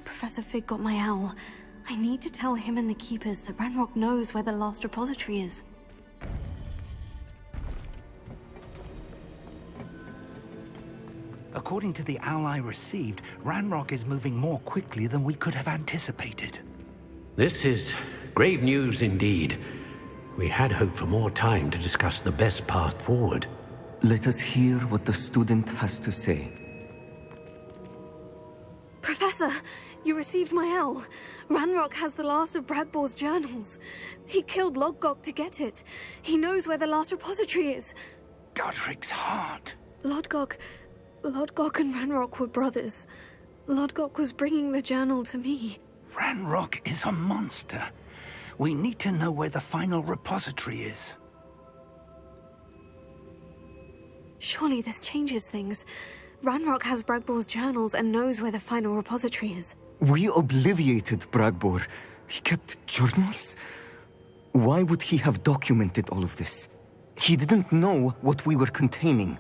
Professor Fig got my owl. I need to tell him and the Keepers that Ranrock knows where the last repository is. According to the owl I received, Ranrock is moving more quickly than we could have anticipated. This is grave news indeed. We had hoped for more time to discuss the best path forward. Let us hear what the student has to say. Professor, you received my owl. Ranrock has the last of Bragbor's journals. He killed Lodgok to get it. He knows where the last repository is. Godric's heart. Lodgok and Ranrock were brothers. Lodgok was bringing the journal to me. Ranrock is a monster. We need to know where the final repository is. Surely this changes things. Ranrock has Bragbor's journals and knows where the final repository is. We obliviated Bragbor. He kept journals? Why would he have documented all of this? He didn't know what we were containing.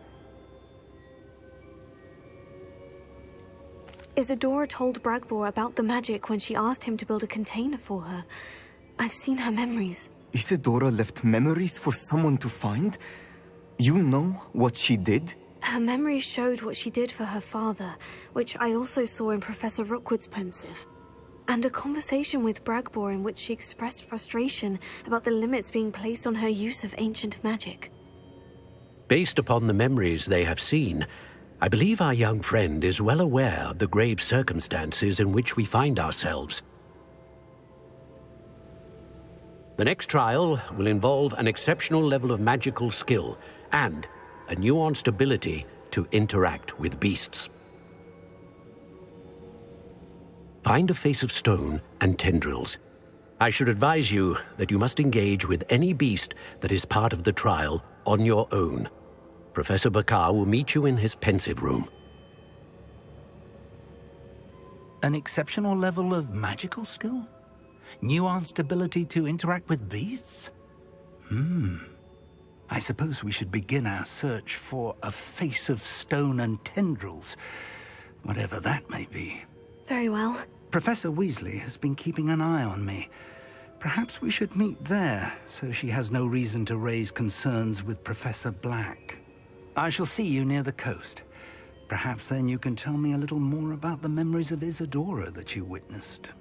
Isadora told Bragbor about the magic when she asked him to build a container for her. I've seen her memories. Isadora left memories for someone to find? You know what she did? Her memories showed what she did for her father, which I also saw in Professor Rookwood's pensive. And a conversation with Bragbor in which she expressed frustration about the limits being placed on her use of ancient magic. Based upon the memories they have seen, I believe our young friend is well aware of the grave circumstances in which we find ourselves. The next trial will involve an exceptional level of magical skill and a nuanced ability to interact with beasts. Find a face of stone and tendrils. I should advise you that you must engage with any beast that is part of the trial on your own. Professor Bakar will meet you in his pensive room. An exceptional level of magical skill? Nuanced ability to interact with beasts? I suppose we should begin our search for a face of stone and tendrils, whatever that may be. Very well. Professor Weasley has been keeping an eye on me. Perhaps we should meet there, so she has no reason to raise concerns with Professor Black. I shall see you near the coast. Perhaps then you can tell me a little more about the memories of Isadora that you witnessed.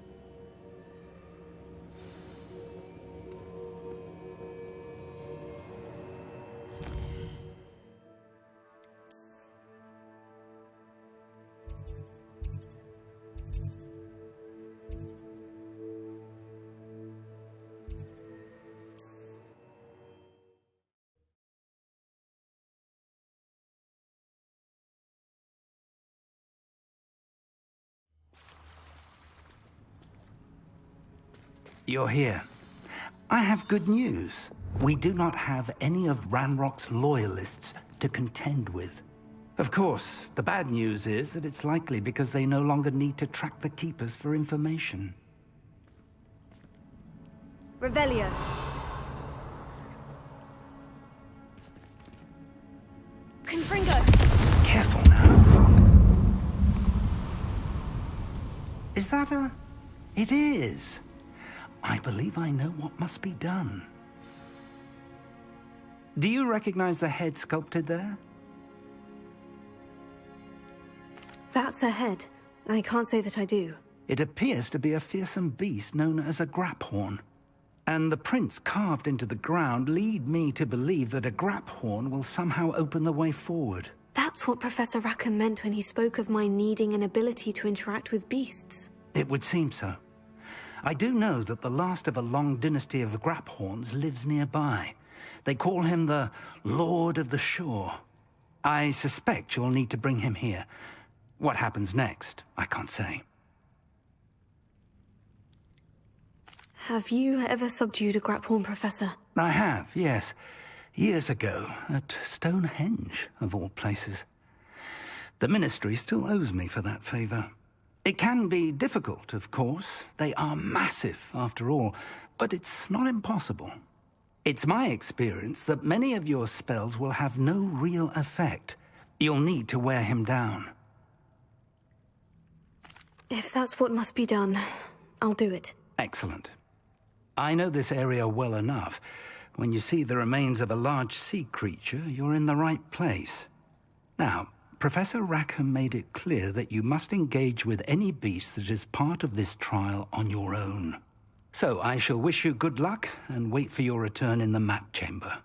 You're here. I have good news. We do not have any of Ranrock's loyalists to contend with. Of course, the bad news is that it's likely because they no longer need to track the Keepers for information. Revelio. Confringo. Careful now. Is that a... It is. I believe I know what must be done. Do you recognize the head sculpted there? That's a head. I can't say that I do. It appears to be a fearsome beast known as a graphorn. And the prints carved into the ground lead me to believe that a graphorn will somehow open the way forward. That's what Professor Rackham meant when he spoke of my needing an ability to interact with beasts. It would seem so. I do know that the last of a long dynasty of graphorns lives nearby. They call him the Lord of the Shore. I suspect you'll need to bring him here. What happens next, I can't say. Have you ever subdued a graphorn, Professor? I have, yes. Years ago, at Stonehenge, of all places. The Ministry still owes me for that favor. It can be difficult, of course. They are massive, after all, but it's not impossible. It's my experience that many of your spells will have no real effect. You'll need to wear him down. If that's what must be done, I'll do it. Excellent. I know this area well enough. When you see the remains of a large sea creature, you're in the right place. Now, Professor Rackham made it clear that you must engage with any beast that is part of this trial on your own. So I shall wish you good luck and wait for your return in the map chamber.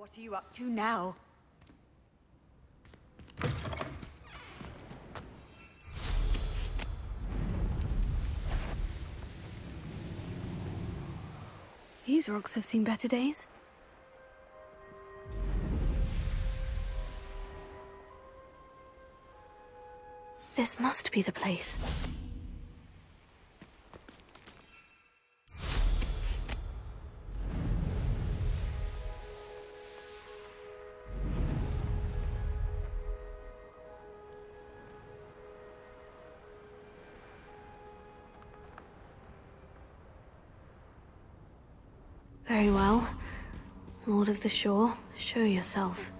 What are you up to now? These rocks have seen better days. This must be the place. Very well. Lord of the Shore, show yourself.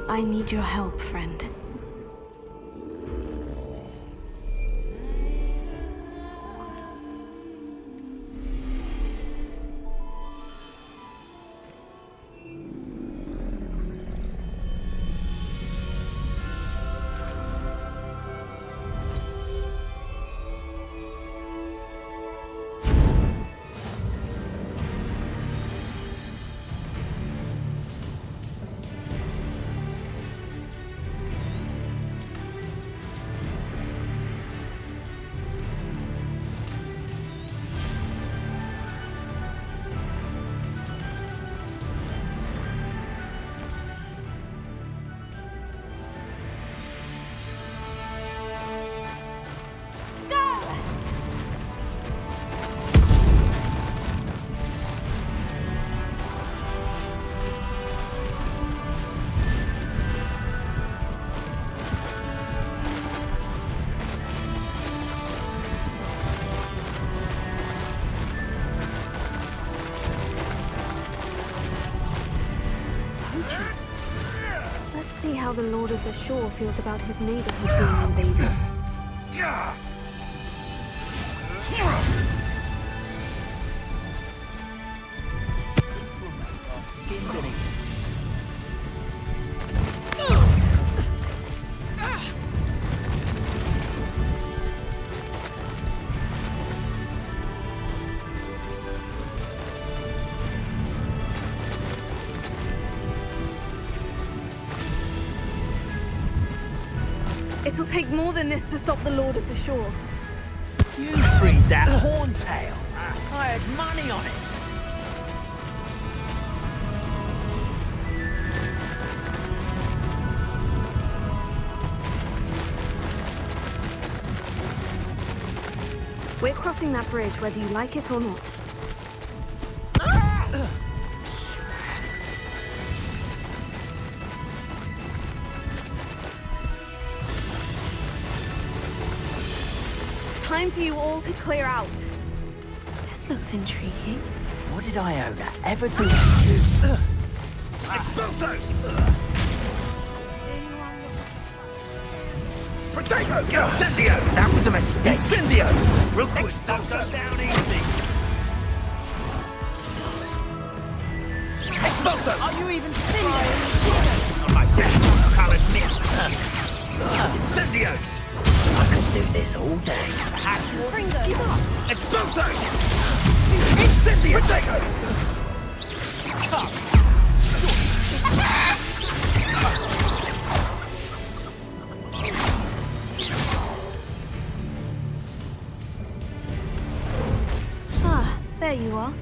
I need your help, friend. the Lord of the Shore feels about his neighborhood being invaded. It'll take more than this to stop the Lord of the Shore. You freed that horntail. I had money on it. We're crossing that bridge whether you like it or not. Time for you all to clear out. This looks intriguing. What did Iona ever do to you? Expulso! Protego! Incendio! That was a mistake. Incendio! Expulso down easy! Expulso! Are you even finished? On my death, I'll admit. Incendios! I could do this all day. Expulso! Incendio! Protego! Ah, there you are.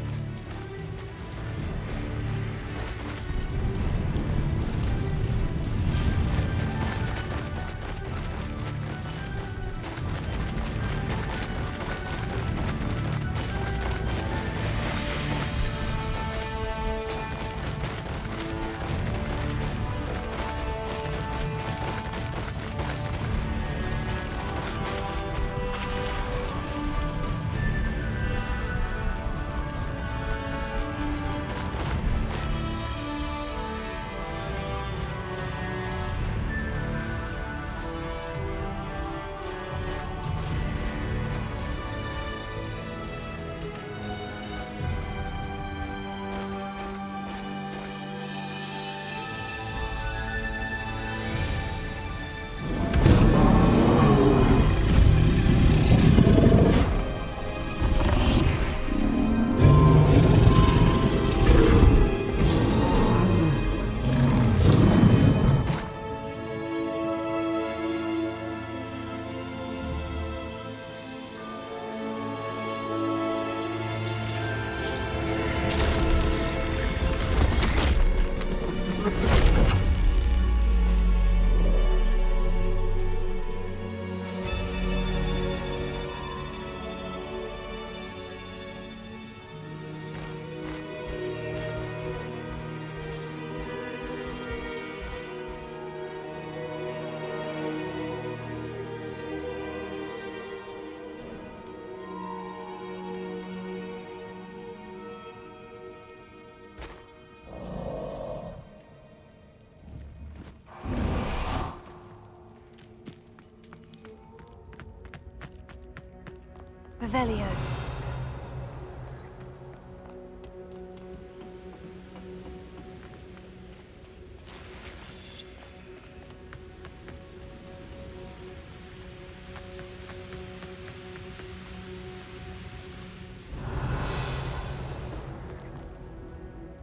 Revelio.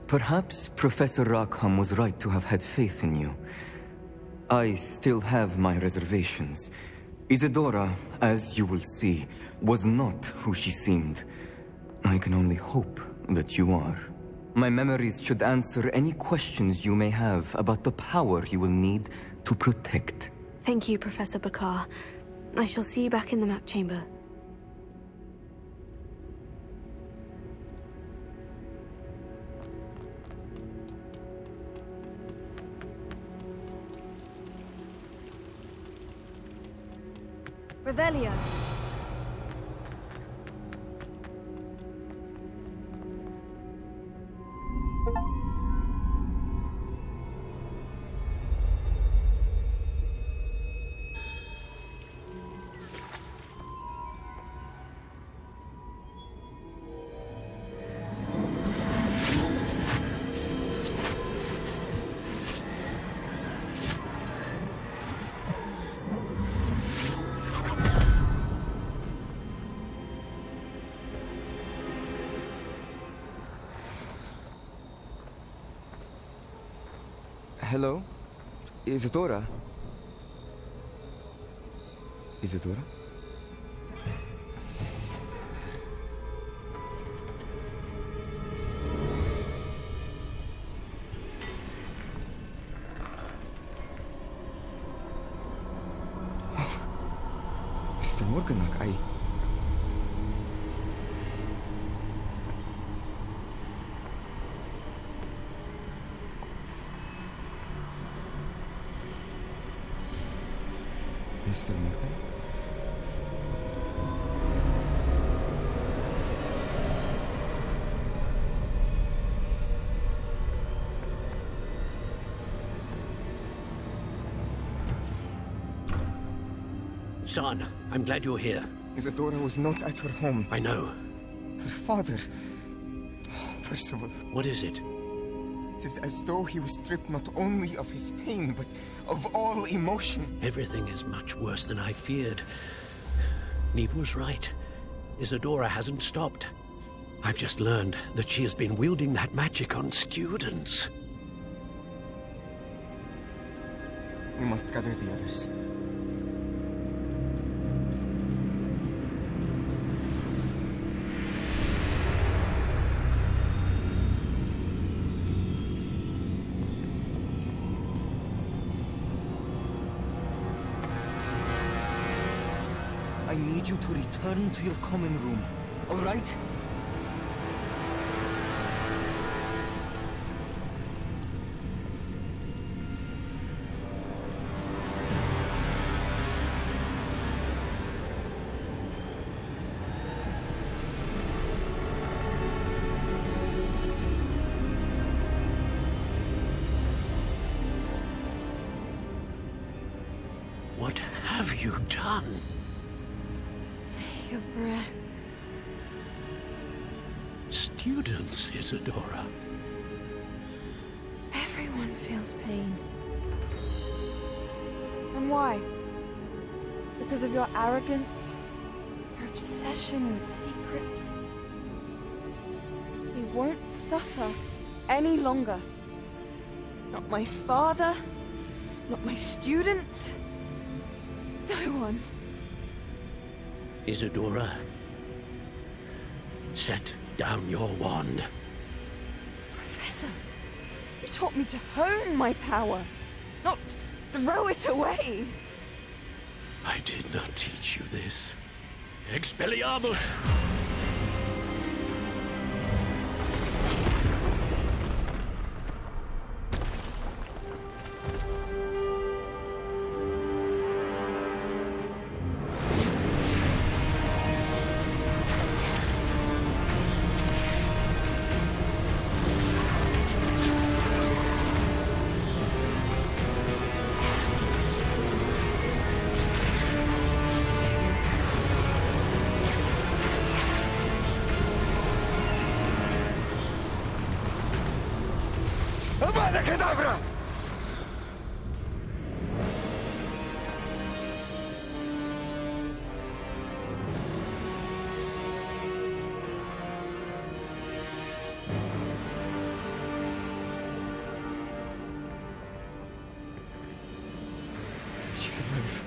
Perhaps Professor Rackham was right to have had faith in you. I still have my reservations. Isadora, as you will see, was not who she seemed. I can only hope that you are. My memories should answer any questions you may have about the power you will need to protect. Thank you, Professor Bakar. I shall see you back in the map chamber. Revelio. Hello? Isadora? Isadora? Mr. Morganach, Mr. Morgan? Son, I'm glad you're here. Isadora was not at her home. I know. Her father... Percival. What is it? It is as though he was stripped not only of his pain, but of all emotion. Everything is much worse than I feared. Neve was right. Isadora hasn't stopped. I've just learned that she has been wielding that magic on students. We must gather the others. I need you to return to your common room, all right? What have you done? Take a breath. Students, Isadora. Everyone feels pain. And why? Because of your arrogance? Your obsession with secrets? We won't suffer any longer. Not my father, not my students, no one. Isadora, set down your wand. Professor, you taught me to hone my power, not throw it away. I did not teach you this. Expelliarmus! Avada Kedavra! She's alive.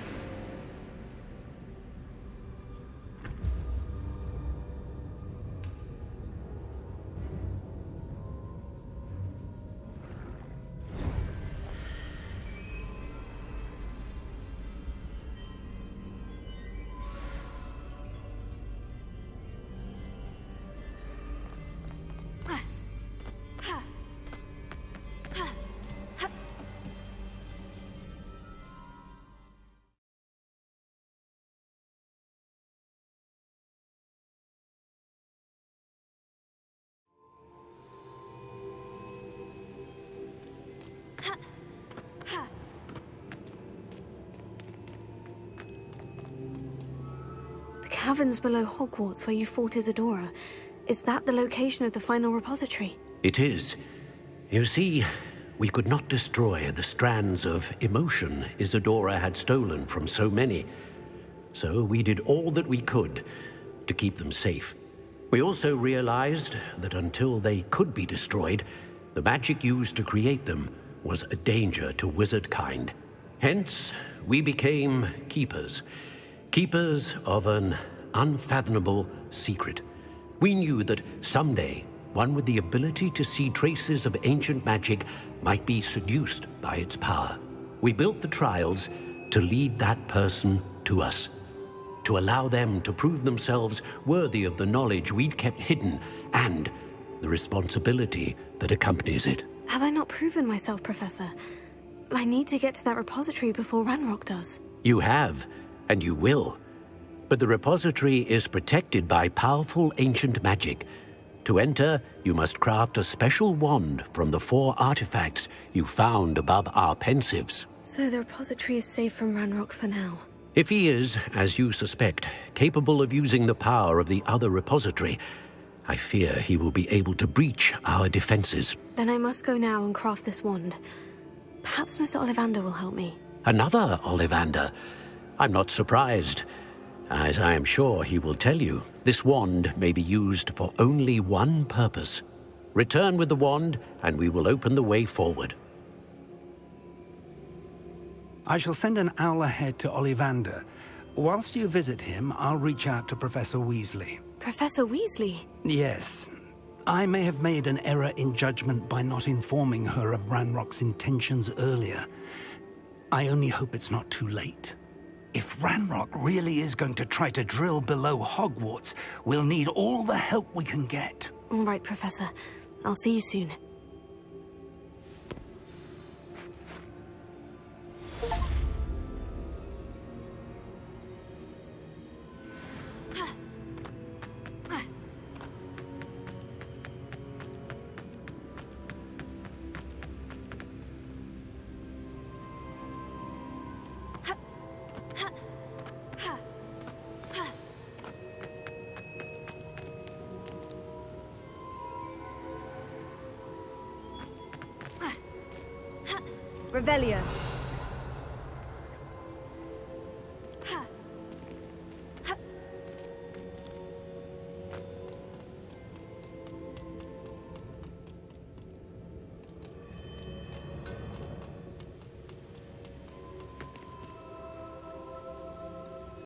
Caverns below Hogwarts where you fought Isadora. Is that the location of the final repository? It is. You see, we could not destroy the strands of emotion Isadora had stolen from so many. So we did all that we could to keep them safe. We also realized that until they could be destroyed, the magic used to create them was a danger to wizard kind. Hence, we became keepers. Keepers of an unfathomable secret. We knew that someday, one with the ability to see traces of ancient magic might be seduced by its power. We built the trials to lead that person to us, to allow them to prove themselves worthy of the knowledge we'd kept hidden and the responsibility that accompanies it. Have I not proven myself, Professor? I need to get to that repository before Ranrock does. You have, and you will. But the repository is protected by powerful ancient magic. To enter, you must craft a special wand from the 4 artifacts you found above our pensives. So the repository is safe from Ranrock for now. If he is, as you suspect, capable of using the power of the other repository, I fear he will be able to breach our defenses. Then I must go now and craft this wand. Perhaps Mr. Ollivander will help me. Another Ollivander? I'm not surprised. As I am sure he will tell you, this wand may be used for only one purpose. Return with the wand, and we will open the way forward. I shall send an owl ahead to Ollivander. Whilst you visit him, I'll reach out to Professor Weasley. Professor Weasley? Yes. I may have made an error in judgment by not informing her of Ranrock's intentions earlier. I only hope it's not too late. If Ranrock really is going to try to drill below Hogwarts, we'll need all the help we can get. All right, Professor. I'll see you soon. Revelio.